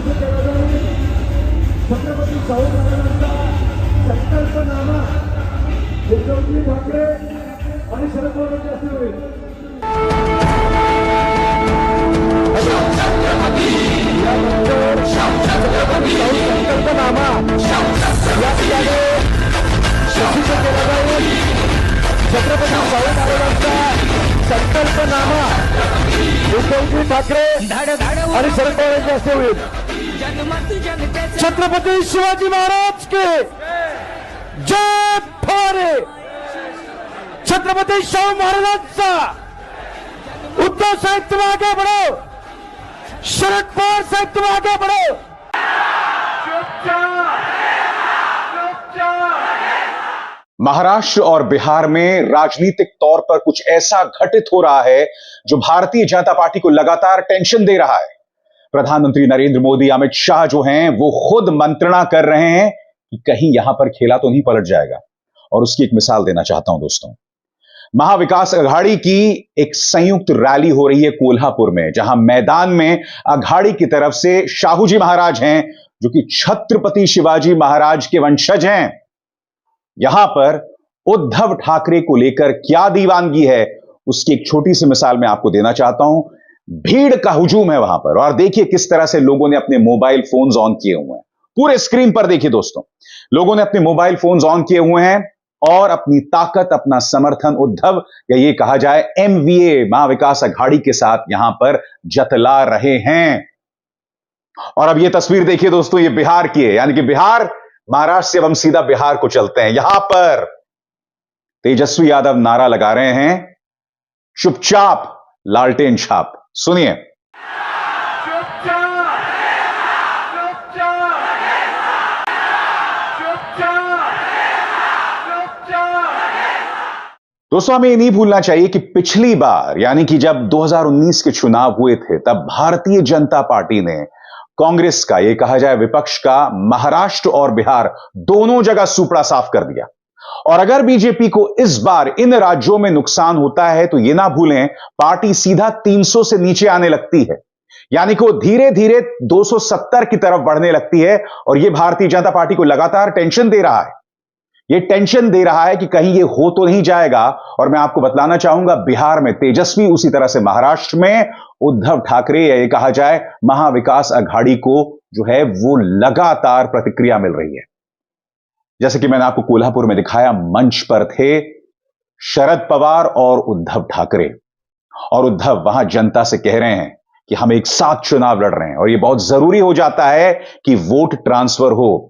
इथे केला जाईल छत्रपती शाहू महाराजांचा संकल्पनामा उद्धवजी ठाकरे आणि शरद पवार यांच्या हस्ते होईल. संकल्पनामा छत्रपती शाहू महाराजांचा संकल्पनामा उद्धवजी ठाकरे आणि शरद पवार यांच्या हस्ते होईल. छत्रपती शिवाजी महाराज के जय भारत. छत्रपती शाहू महाराजांचा उद्धव साहेब तुम आगे बढ़ो, शरद पवार साहेब तुम आगे बढ़ो. महाराष्ट्र और बिहार में राजनीतिक तौर पर कुछ ऐसा घटित हो रहा है जो भारतीय जनता पार्टी को लगातार टेंशन दे रहा है. प्रधानमंत्री नरेंद्र मोदी, अमित शाह जो हैं वो खुद मंत्रणा कर रहे हैं कि कहीं यहां पर खेला तो नहीं पलट जाएगा. और उसकी एक मिसाल देना चाहता हूं दोस्तों. महाविकास अघाड़ी की एक संयुक्त रैली हो रही है कोल्हापुर में, जहां मैदान में अघाड़ी की तरफ से शाहू जी महाराज हैं जो कि छत्रपति शिवाजी महाराज के वंशज हैं. यहां पर उद्धव ठाकरे को लेकर क्या दीवानगी है उसकी एक छोटी सी मिसाल मैं आपको देना चाहता हूं. भीड़ का हुजूम है वहां पर और देखिए किस तरह से लोगों ने अपने मोबाइल फोन्स ऑन किए हुए हैं. पूरे स्क्रीन पर देखिए दोस्तों, लोगों ने अपने मोबाइल फोन्स ऑन किए हुए हैं और अपनी ताकत, अपना समर्थन उद्धव या ये कहा जाए एमवीए महाविकास अघाड़ी के साथ यहां पर जतला रहे हैं. और अब ये तस्वीर देखिए दोस्तों, ये बिहार की है, यानी कि बिहार, महाराष्ट्र से अब हम सीधा बिहार को चलते हैं. यहां पर तेजस्वी यादव नारा लगा रहे हैं, चुपचाप लालटेन छाप. सुनिए. दोस्तों हमें ये नहीं भूलना चाहिए कि पिछली बार यानी कि जब 2019 के चुनाव हुए थे तब भारतीय जनता पार्टी ने कांग्रेस का, ये कहा जाए विपक्ष का, महाराष्ट्र और बिहार दोनों जगह सुपड़ा साफ कर दिया. और अगर बीजेपी को इस बार इन राज्यों में नुकसान होता है तो यह ना भूलें पार्टी सीधा 300 से नीचे आने लगती है, यानी कि वो धीरे धीरे 270 की तरफ बढ़ने लगती है. और यह भारतीय जनता पार्टी को लगातार टेंशन दे रहा है. यह टेंशन दे रहा है कि कहीं यह हो तो नहीं जाएगा. और मैं आपको बतलाना चाहूंगा, बिहार में तेजस्वी, उसी तरह से महाराष्ट्र में उद्धव ठाकरे या ये कहा जाए महाविकास अघाड़ी को जो है वो लगातार प्रतिक्रिया मिल रही है. जैसे कि मैंने आपको कोल्हापुर में दिखाया, मंच पर थे शरद पवार और उद्धव ठाकरे. और उद्धव वहां जनता से कह रहे हैं कि हम एक साथ चुनाव लड़ रहे हैं और यह बहुत जरूरी हो जाता है कि वोट ट्रांसफर हो.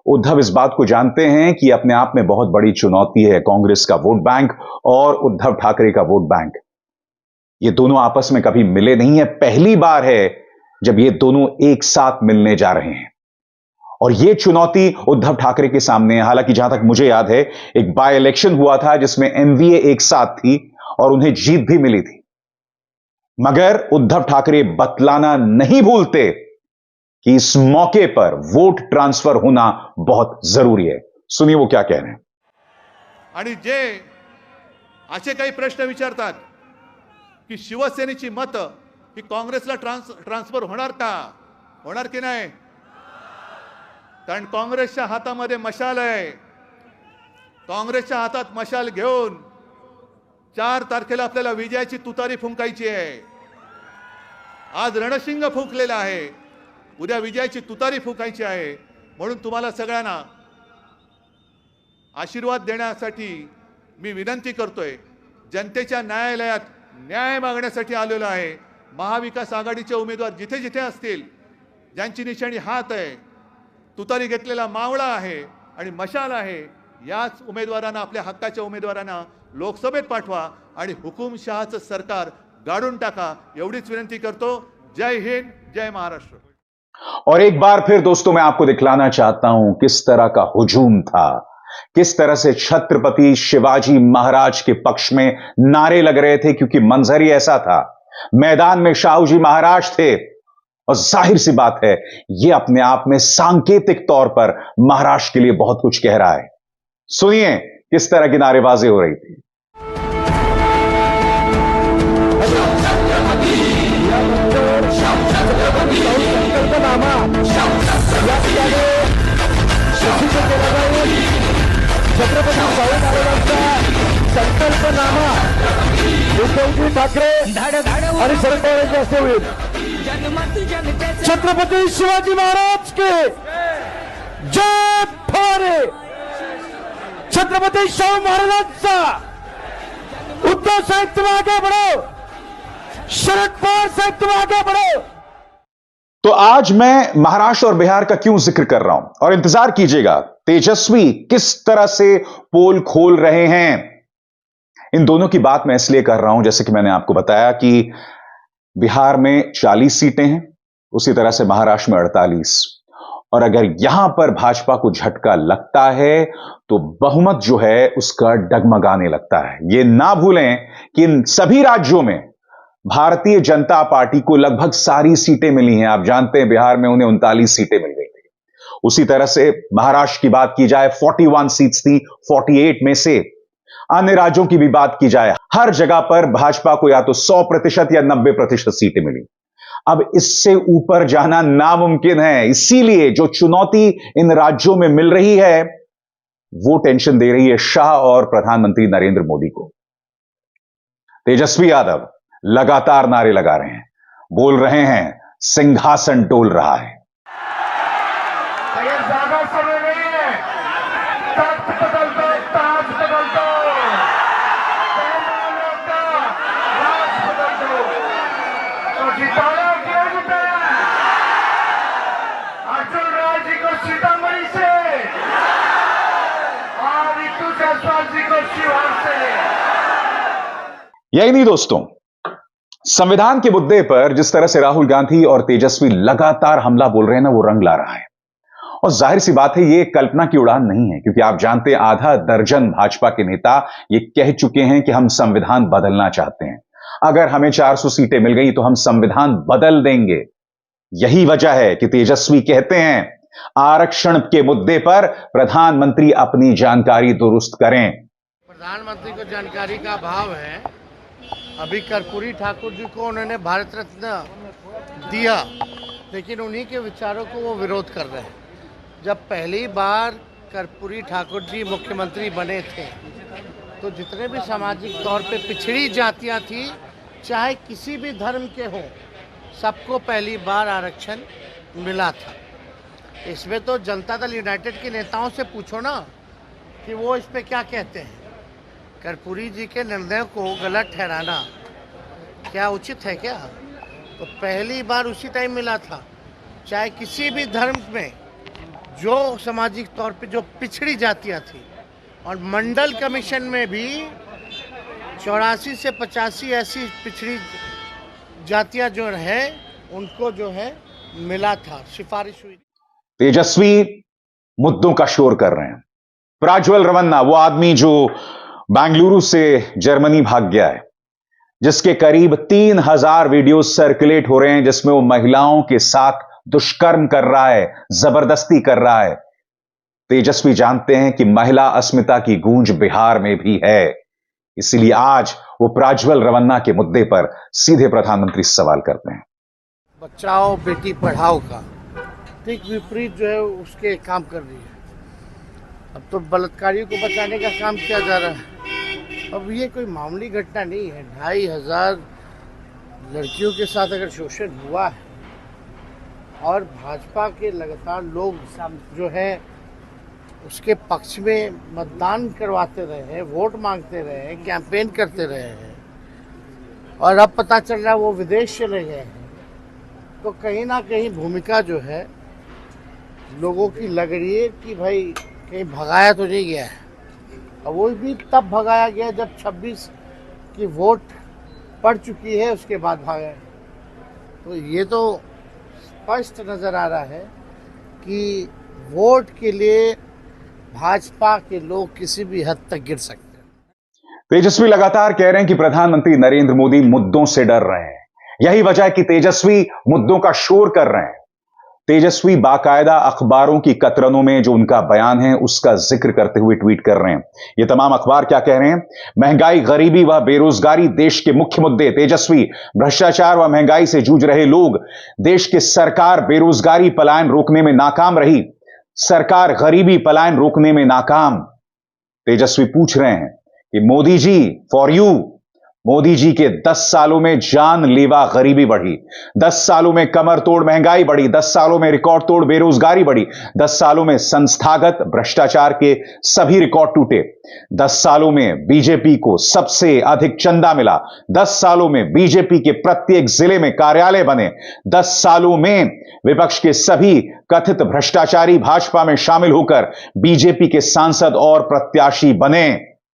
उद्धव इस बात को जानते हैं कि अपने आप में बहुत बड़ी चुनौती है कांग्रेस का वोट बैंक और उद्धव ठाकरे का वोट बैंक. ये दोनों आपस में कभी मिले नहीं है, पहली बार है जब ये दोनों एक साथ मिलने जा रहे हैं. और यह चुनौती उद्धव ठाकरे के सामने है. हालांकि जहां तक मुझे याद है एक बाय इलेक्शन हुआ था जिसमें एमवीए एक साथ थी और उन्हें जीत भी मिली थी. मगर उद्धव ठाकरे बतलाना नहीं भूलते कि इस मौके पर वोट ट्रांसफर होना बहुत जरूरी है. सुनिए वो क्या कह रहे हैं. आणि जे असे काही प्रश्न विचारतात की शिवसेनेची मतं ही काँग्रेसला ट्रान्सफर होणार का, होणार की नाही, कारण काँग्रेसच्या हातामध्ये मशाल आहे. काँग्रेसच्या हातात मशाल घेऊन 4 तारखेला आपल्याला विजयाची तुतारी फुंकायची आहे. आज रणशिंग फुंकलेला आहे, उद्या विजयाची तुतारी फुंकायची आहे. म्हणून तुम्हाला सगळ्यांना आशीर्वाद देण्यासाठी मी विनंती करतोय. जनतेच्या न्यायालयात न्याय मागण्यासाठी आलेलो आहे. महाविकास आघाडीचे उमेदवार जिथे जिथे असतील, ज्यांची निशाणी हात आहे, तुतारी घेतलेला मावळा आहे आणि मशाल आहे, याच उमेदवारांना, आपल्या हक्काच्या उमेदवारांना लोकसभेत पाठवा आणि हुकुमशहाचं सरकार गाडून टाका, एवढीच विनंती करतो. जय हिंद, जय महाराष्ट्र. और एक बार फिर दोस्तों मैं आपको दिखलाना चाहता हूं किस तरह का हुजूम था, किस तरह से छत्रपति शिवाजी महाराज के पक्ष में नारे लग रहे थे, क्योंकि मंजर ही ऐसा था. मैदान में शाहू जी महाराज थे और जाहिर सी बात है यह अपने आप में सांकेतिक तौर पर महाराष्ट्र के लिए बहुत कुछ कह रहा है. सुनिए किस तरह की नारेबाजी हो रही थी. नामा उद्धवजी ठाकरे आणि शरद पवारांचे असते होईल. छत्रपती शिवाजी महाराज के जय भवानी. छत्रपती शाहू महाराजांचा उद्धव साहेब तुम आगे बढ़ो, शरद पवार साहेब तुम आगे बढ़ो. तो आज मैं महाराष्ट्र और बिहार का क्यों जिक्र कर रहा हूं, और इंतजार कीजिएगा तेजस्वी किस तरह से पोल खोल रहे हैं. इन दोनों की बात मैं इसलिए कर रहा हूं, जैसे कि मैंने आपको बताया कि बिहार में 40 सीटें हैं, उसी तरह से महाराष्ट्र में 48. और अगर यहां पर भाजपा को झटका लगता है तो बहुमत जो है उसका डगमगाने लगता है. यह ना भूलें कि इन सभी राज्यों में भारतीय जनता पार्टी को लगभग सारी सीटें मिली हैं. आप जानते हैं बिहार में उन्हें 39 सीटें मिल गई थी. उसी तरह से महाराष्ट्र की बात की जाए 41 सीट्स थी 48 में से. अन्य राज्यों की भी बात की जाए, हर जगह पर भाजपा को या तो 100% या 90% सीटें मिली. अब इससे ऊपर जाना नामुमकिन है. इसीलिए जो चुनौती इन राज्यों में मिल रही है वो टेंशन दे रही है शाह और प्रधानमंत्री नरेंद्र मोदी को. तेजस्वी यादव लगातार नारे लगा रहे हैं, बोल रहे हैं सिंहासन डोल रहा है. ये ज्यादा समय नहीं है. तख्त बदल दो, ताज बदल दो, पैमानों का राज बदल दो. तो जिताया क्यों जिताया? अर्जुन राज जी को सीतामढ़ी से और रितु जायसवाल जी को शिवहर से. यही नहीं दोस्तों, संविधान के मुद्दे पर जिस तरह से राहुल गांधी और तेजस्वी लगातार हमला बोल रहे हैं ना, वो रंग ला रहा है. और जाहिर सी बात है ये कल्पना की उड़ान नहीं है, क्योंकि आप जानते हैं आधा दर्जन भाजपा के नेता ये कह चुके हैं कि हम संविधान बदलना चाहते हैं. अगर हमें 400 सीटें मिल गई तो हम संविधान बदल देंगे. यही वजह है कि तेजस्वी कहते हैं आरक्षण के मुद्दे पर प्रधानमंत्री अपनी जानकारी दुरुस्त करें. प्रधानमंत्री को जानकारी का अभाव है. अभी कर्पूरी ठाकुर जी को उन्होंने भारत रत्न दिया, लेकिन उन्हीं के विचारों को वो विरोध कर रहे हैं. जब पहली बार कर्पूरी ठाकुर जी मुख्यमंत्री बने थे तो जितने भी सामाजिक तौर पे पिछड़ी जातियां थी, चाहे किसी भी धर्म के हों, सबको पहली बार आरक्षण मिला था. इसमें तो जनता दल यूनाइटेड के नेताओं से पूछो ना कि वो इस पे क्या कहते हैं. कर्पूरी जी के निर्णय को गलत ठहराना क्या उचित है क्या? तो पहली बार उसी टाइम मिला था. चाहे किसी भी धर्म में जो सामाजिक तौर पे जो पिछड़ी जातियां थी, और मंडल कमीशन में भी 84 से 85 ऐसी पिछड़ी जातियां जो है उनको जो है मिला था, सिफारिश हुई. तेजस्वी मुद्दों का शोर कर रहे हैं. प्रज्वल रवन्ना, वो आदमी जो बेंगलुरु से जर्मनी भाग गया है, जिसके करीब 3000 वीडियो सर्कुलेट हो रहे हैं जिसमें वो महिलाओं के साथ दुष्कर्म कर रहा है, जबरदस्ती कर रहा है. तेजस्वी जानते हैं कि महिला अस्मिता की गूंज बिहार में भी है. इसलिए आज वो प्रज्वल रवन्ना के मुद्दे पर सीधे प्रधानमंत्री से सवाल करते हैं. बचाओ बेटी पढ़ाओ का ठीक विपरीत जो है उसके काम कर रही है. अब तो बलात्कारियों को बचाने का काम किया जा रहा है. अब ये कोई मामूली घटना नहीं है. 2500 लड़कियों के साथ अगर शोषण हुआ है और भाजपा के लगातार लोग जो है उसके पक्ष में मतदान करवाते रहे हैं, वोट मांगते रहे हैं, कैंपेन करते रहे हैं, और अब पता चल रहा है वो विदेश चले गए हैं, तो कहीं ना कहीं भूमिका जो है लोगों की लग रही है कि भाई कहीं भगाया तो नहीं गया है. और वो भी तब भगाया गया जब 26 की वोट पड़ चुकी है, उसके बाद भागा. तो ये तो स्पष्ट नज़र आ रहा है कि वोट के लिए भाजपा के लोग किसी भी हद तक गिर सकते हैं. तेजस्वी लगातार कह रहे हैं कि प्रधानमंत्री नरेंद्र मोदी मुद्दों से डर रहे हैं. यही वजह है कि तेजस्वी मुद्दों का शोर कर रहे हैं. तेजस्वी बाकायदा अखबारों की कतरनों में जो उनका बयान है उसका जिक्र करते हुए ट्वीट कर रहे हैं. ये तमाम अखबार क्या कह रहे हैं? महंगाई, गरीबी व बेरोजगारी देश के मुख्य मुद्दे. तेजस्वी, भ्रष्टाचार व महंगाई से जूझ रहे लोग. देश की सरकार बेरोजगारी पलायन रोकने में नाकाम रही. सरकार गरीबी पलायन रोकने में नाकाम. तेजस्वी पूछ रहे हैं कि मोदी जी फॉर यू, मोदी जी के 10 सालों में जानलेवा गरीबी बढ़ी, 10 सालों में कमर तोड़ महंगाई बढ़ी, 10 सालों में रिकॉर्ड तोड़ बेरोजगारी बढ़ी, 10 सालों में संस्थागत भ्रष्टाचार के सभी रिकॉर्ड टूटे, 10 सालों में बीजेपी को सबसे अधिक चंदा मिला, 10 सालों में बीजेपी के प्रत्येक जिले में कार्यालय बने, 10 सालों में विपक्ष के सभी कथित भ्रष्टाचारी भाजपा में शामिल होकर बीजेपी के सांसद और प्रत्याशी बने।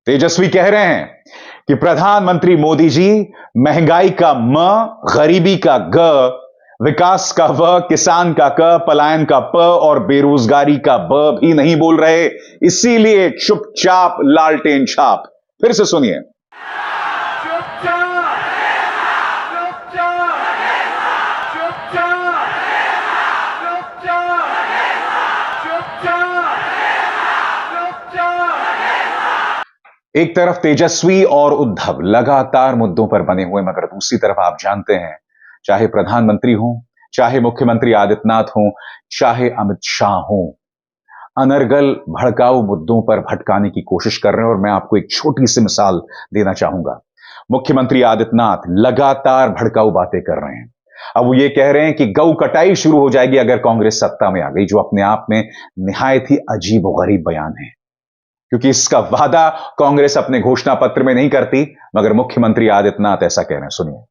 तेजस्वी कह रहे हैं कि प्रधानमंत्री मोदी जी महंगाई का म, गरीबी का ग, विकास का व, किसान का क, पलायन का प और बेरोजगारी का ब भी नहीं बोल रहे, इसीलिए चुपचाप लालटेन छाप। फिर से सुनिए। एक तरफ तेजस्वी और उद्धव लगातार मुद्दों पर बने हुए, मगर दूसरी तरफ आप जानते हैं, चाहे प्रधानमंत्री हो, चाहे मुख्यमंत्री आदित्यनाथ हो, चाहे अमित शाह हो, अनर्गल भड़काऊ मुद्दों पर भटकाने की कोशिश कर रहे हैं। और मैं आपको एक छोटी सी मिसाल देना चाहूंगा। मुख्यमंत्री आदित्यनाथ लगातार भड़काऊ बातें कर रहे हैं। अब वो ये कह रहे हैं कि गौ कटाई शुरू हो जाएगी अगर कांग्रेस सत्ता में आ गई, जो अपने आप में निहायत ही अजीब और गरीब बयान है, क्योंकि इसका वादा कांग्रेस अपने घोषणा पत्र में नहीं करती, मगर मुख्यमंत्री आदित्यनाथ ऐसा कह रहे हैं। सुनिए।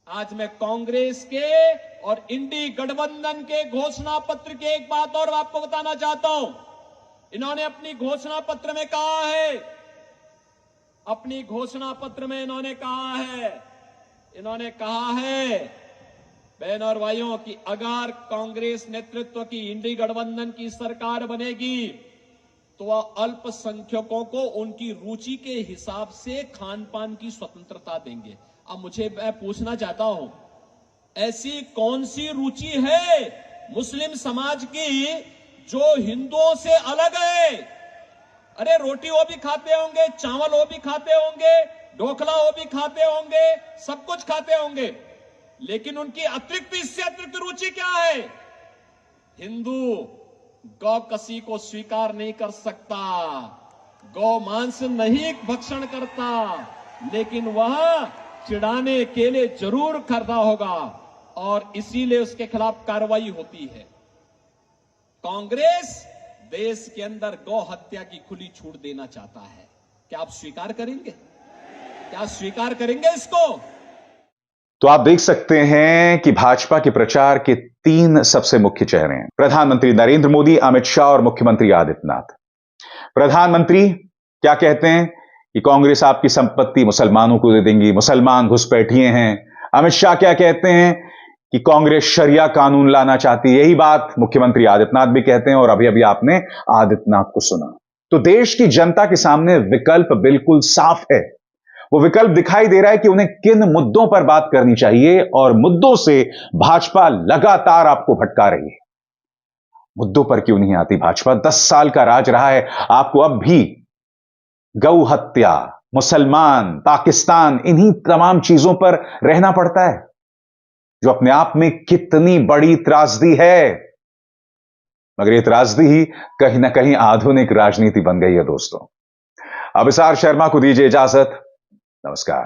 आज मैं कांग्रेस के और इंडी गठबंधन के घोषणा पत्र की एक बात और आपको बताना चाहता हूं। इन्होंने अपनी घोषणा पत्र में कहा है, अपनी घोषणा पत्र में इन्होंने कहा है बहन और भाइयों कि अगर कांग्रेस नेतृत्व की इंडी गठबंधन की सरकार बनेगी तो वह अल्पसंख्यकों को उनकी रुचि के हिसाब से खान पान की स्वतंत्रता देंगे। अब मैं पूछना चाहता हूं, ऐसी कौन सी रुचि है मुस्लिम समाज की जो हिंदुओं से अलग है? अरे रोटी वो भी खाते होंगे, चावल वो भी खाते होंगे, ढोकला वो भी खाते होंगे, सब कुछ खाते होंगे, लेकिन उनकी इससे अतिरिक्त रुचि क्या है? हिंदू गौ कसी को स्वीकार नहीं कर सकता, गौ मांस नहीं भक्षण करता, लेकिन वह चिढ़ाने के लिए जरूर करता होगा और इसीलिए उसके खिलाफ कार्रवाई होती है। कांग्रेस देश के अंदर गौ हत्या की खुली छूट देना चाहता है। क्या आप स्वीकार करेंगे? क्या स्वीकार करेंगे इसको? तो आप देख सकते हैं कि भाजपा के प्रचार के 3 सबसे मुख्य चेहरे हैं, प्रधानमंत्री नरेंद्र मोदी, अमित शाह और मुख्यमंत्री आदित्यनाथ। प्रधानमंत्री क्या कहते हैं कि कांग्रेस आपकी संपत्ति मुसलमानों को दे देंगी, मुसलमान घुसपैठिए हैं। अमित शाह क्या कहते हैं कि कांग्रेस शरिया कानून लाना चाहती है। यही बात मुख्यमंत्री आदित्यनाथ भी कहते हैं और अभी अभी आपने आदित्यनाथ को सुना। तो देश की जनता के सामने विकल्प बिल्कुल साफ है। वो विकल्प दिखाई दे रहा है कि उन्हें किन मुद्दों पर बात करनी चाहिए, और मुद्दों से भाजपा लगातार आपको भटका रही है। मुद्दों पर क्यों नहीं आती भाजपा? 10 साल का राज रहा है, आपको अब भी गौ हत्या, मुसलमान, पाकिस्तान, इन्हीं तमाम चीजों पर रहना पड़ता है, जो अपने आप में कितनी बड़ी त्रासदी है। मगर यह त्रासदी ही कहीं ना कहीं आधुनिक राजनीति बन गई है दोस्तों। अभिसार शर्मा को दीजिए इजाजत। नमस्कार।